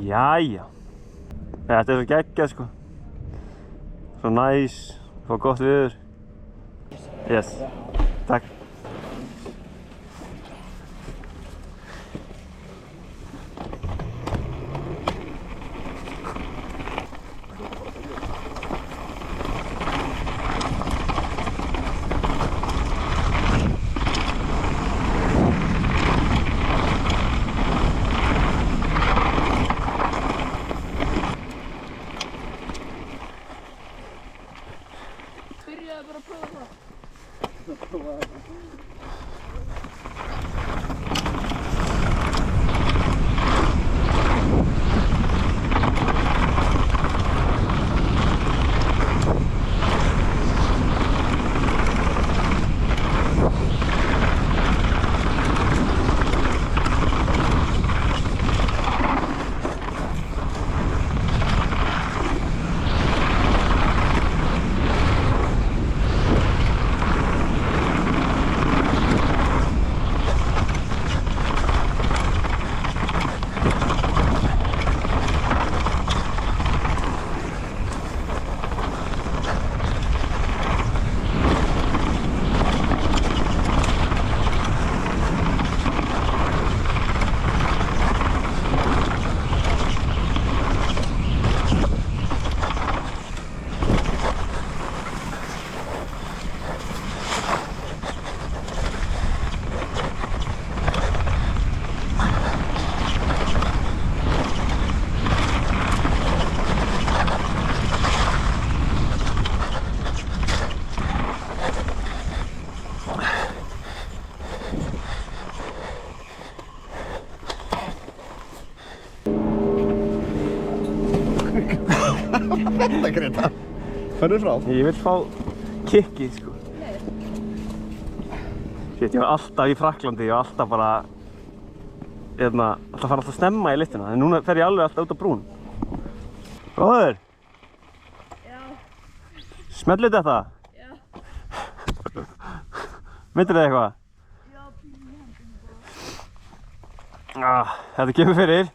Jæja. Þetta svo geggjað sko. Svo næs, svo gott viður. Yes, takk. Byrjaði bara að prófa það. Þetta Greta. Færðu frá? Ég vil fá kikkið sko. Shit, ég var alltaf í Frakklandi, ég var alltaf bara alltaf fara alltaf snemma í lyftuna, en núna fer ég alveg alltaf út á brún. Góður? Já. Smellið þetta? Já. Myndir þið eitthvað? Já, pínu bara. Þetta kemur fyrir.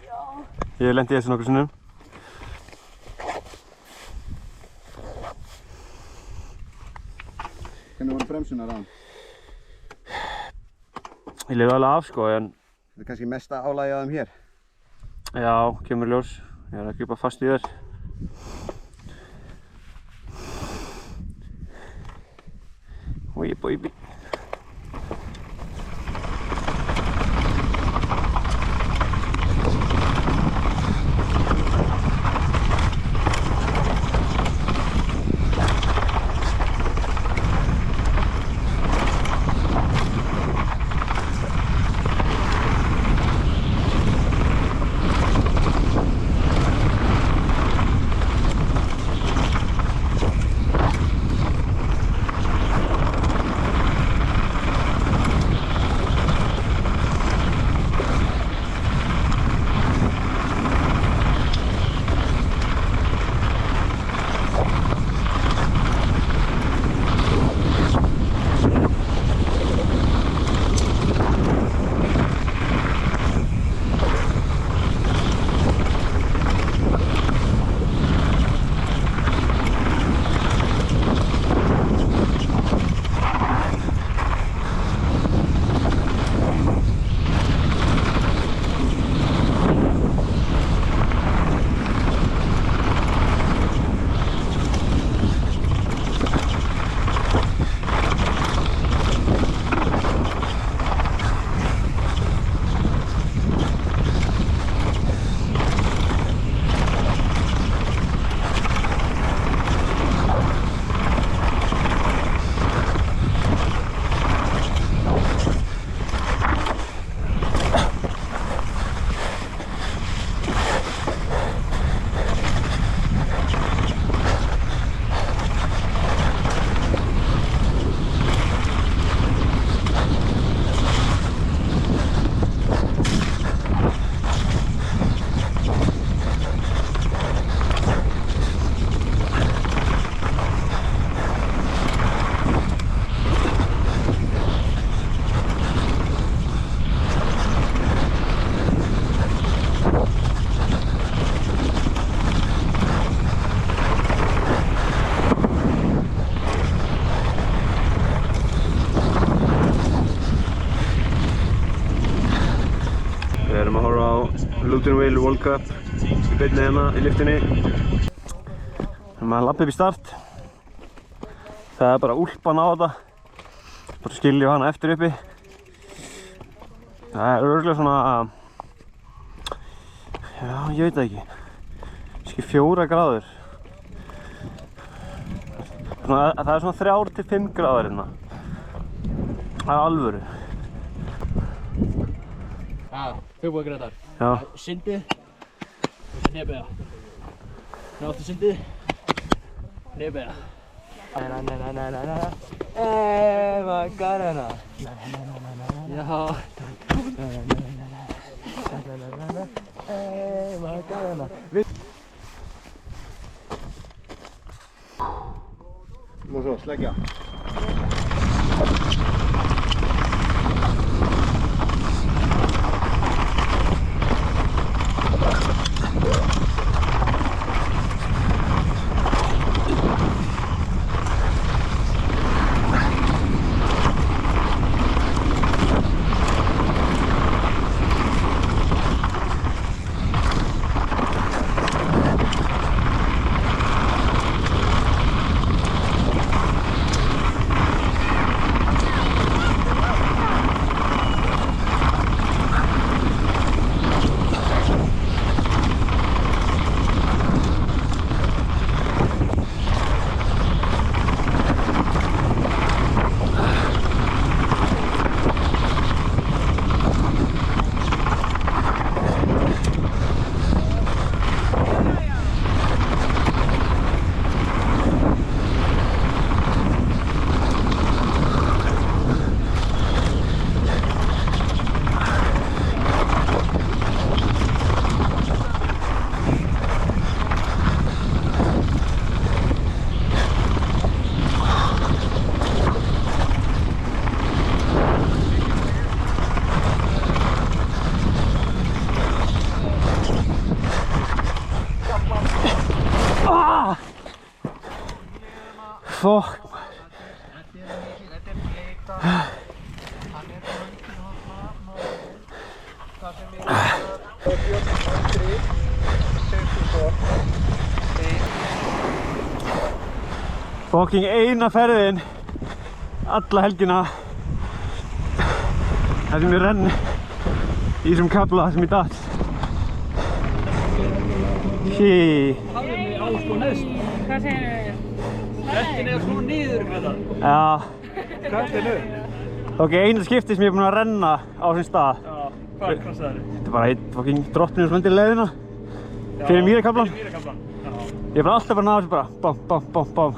Já. Ég hef lent í þessu nokkur sinnum. Hvernig voru bremsunar á? Ég lifði alveg af sko, en Þetta er kannski mesta álagið á þeim hér. já, kemur ljós. Ég er að grípa fast í þér. Oi, baby. Lutonville World Cup í beinni hérna í lyftunni. Maður lappa upp í start. Það er bara úlpan á þetta. Bara skiljum hana eftir uppi. Það er örugglega svona, já, ég veit það ekki. Kannski 4 gráður. Það er svona 3 til 5 gráður hérna. Það er alvöru. Ja, 4 gráður. Já. Syndið og nefnbeða. Nú áttu syndið. Nefnbeða. Macarena. Já. Macarena. Nú svo, sleggja. Fuck. Fucking eina ferðin alla helgina þar sem ég renn í þessum kafla sem ég datt. Hí. Hafði mig á sko neðst. Hvað segir þau? Rettin er svona niður græðar. Já. Kraftið niður. Ok, einu skipti sem ég er búinn að renna á þessum stað. Já, hvað krassaði þér? Þetta er bara einn fucking drottnir sem lendir leiðina. Fyrir Mýrakaflan. Fyrir Mýrakaflan. Já. Ég er bara alltaf bara náðu þessu bara bam, bam, bam, bam.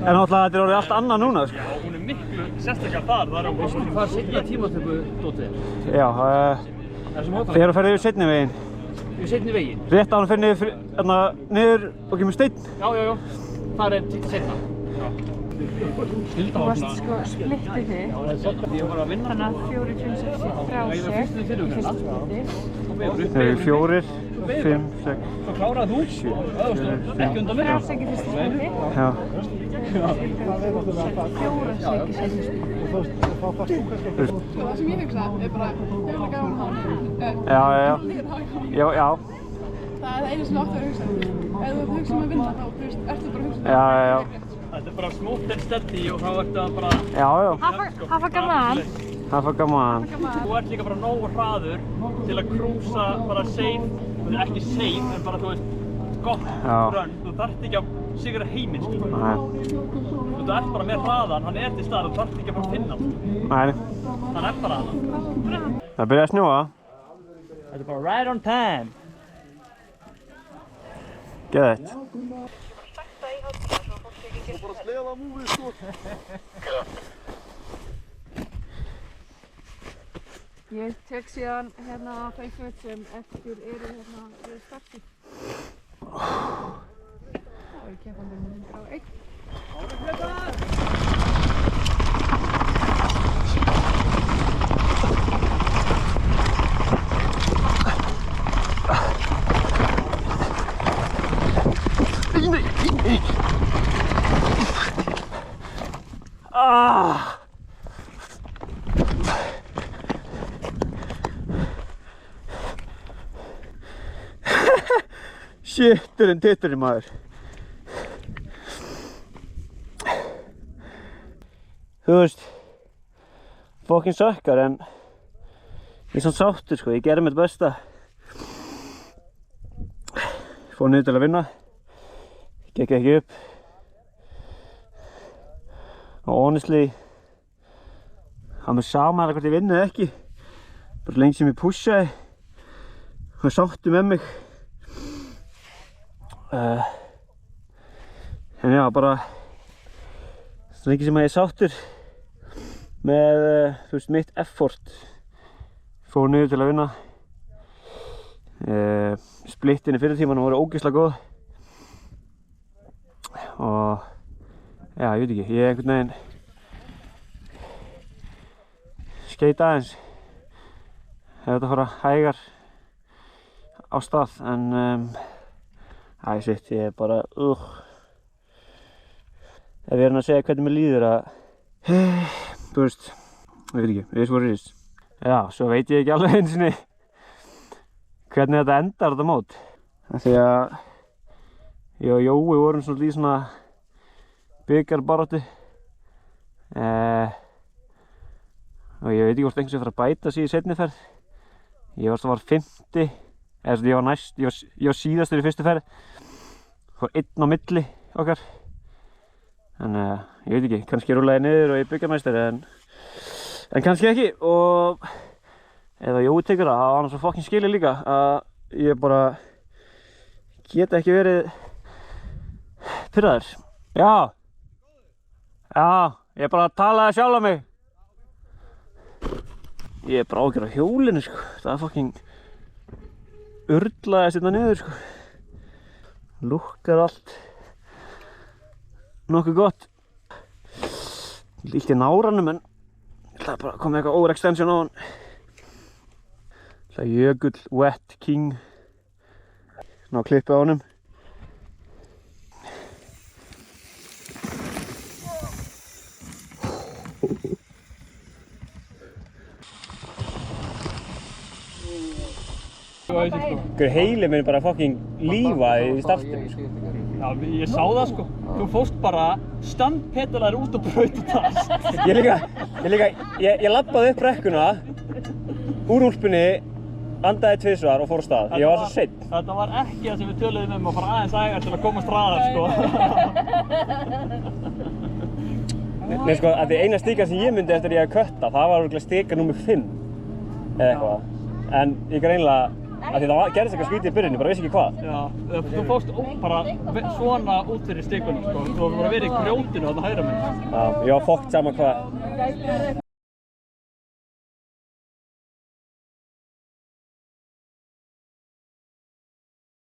En náttúrulega þetta er orðið allt annað núna, sko. Já, hún er miklu sérstaklega þar. Það er á bústu. Hvað er seinni tímatöku dótið? Já, þegar þú ferð yfir seinni veginn. Yfir seinni veginn? Rétt á hann fer niður og kemur steinn. Já. Það er seinna. Þú varst sko splittið þig. Ég var að vinna. Þannig að 4 tjónsett frá sig í fyrsta splitti. Það eru 4, 5, 6, Svo kláraði þú? 7, Ekki undan mig? Frá sig í fyrsta splitti. Já. 4 sig í seinni splitti. Það sem ég hugsa er bara, ég vil gaman hann. Já. Það er einu sem áttu að hugsa. Ef þú hugsa að vinna þá, þú veist, ertu bara að hugsa. Já. Þetta er bara smooth and steady og þá ertu að bara... Já. Hafa gaman. Hafa gaman. Þú ert líka bara nógu hraður til að krúsa bara safe, ekki safe, en bara þú veist, gott run. Þú þarft ekki að sigra heiminn, skilur. Nei. Þú ert bara með hraðan, hann er til stað, þú þarft ekki að bara finna hann. Nei. Hann er bara hann. Það byrjaði að snjóa. Þetta er bara right on time. Geðveikt. Þú bara sleða múfið, sko. Ég tek síðan hérna þau föt sem eftir eru hérna við startið. Það er keppandi með 101. Shitturinn titturinn maður. Þú veist, fucking sökkar en ég er svona sáttur sko, ég gerði mitt besta. Fór niður til að vinna, gekk ekki upp. Og honestly, hann með sama hvort ég vinni eða ekki. Bara lengi sem ég pushaði, hann sáttu með mig. En já, bara svo lengi sem ég er sáttur með, þú veist, mitt effort. Fór niður til að vinna. Splittin í fyrir tímanum voru ógeðslega góð. Og já, ég veit ekki, ég einhvern veginn skeit aðeins. Þetta fara hægar á stað, en shit, ég er bara, Ef ég er að segja hvernig mér líður að, þú veist, ég veit ekki, it is what it is. Já, svo veit ég ekki alveg einu sinni hvernig þetta endar þetta mót. Því að ég og Jói vorum svolítið í svona bikarbaráttu. Og ég veit ekki hvort einhvers veginn fara að bæta sig í seinni ferð. Ég var 50, eða ég var síðastur í fyrstu ferð. Fór einn á milli okkar. En ég veit ekki, kannski rúlaði ég niður og ég bikarmeistari, en kannski ekki. Og ef Jói tekur það, var hann svo fucking skilið líka að ég bara get ekki verið pirraður. Já, ég bara talaði sjálf á mig. Ég er bara ágjör á hjólinu sko, það fucking urlaðist hérna niður sko. Lukkar allt nokkuð gott. Líkt í náranum en ég ætlaði bara að koma með eitthvað overextension á hann. Það er Jökull Wet King. Ná klippið á honum. Heilið minn bara fucking lífaði í startinu sko. Já, ég sá það sko. Þú fórst bara standpedalaðir út og braut og tast. Ég labbaði upp brekkuna úr úlpunni, andaði tvisvar og fór á stað. Ég var svo seinn. Þetta var ekki það sem við töluðum að fara aðeins hægar til að komast hraðar sko. Nei sko, að því eina stíkan sem ég myndi eftir að ég að kötta, það var örugglega stika númer 5 eða eitthvað. En ég greinlega, að því það gerðist eitthvað skrítið í byrjunni, bara vissi ekki hvað. Já, þú fórst bara svona út fyrir stikunum sko. Þú var bara verið í grjótinu þarna hægra megin. Já, ég var fokkt sama hvað.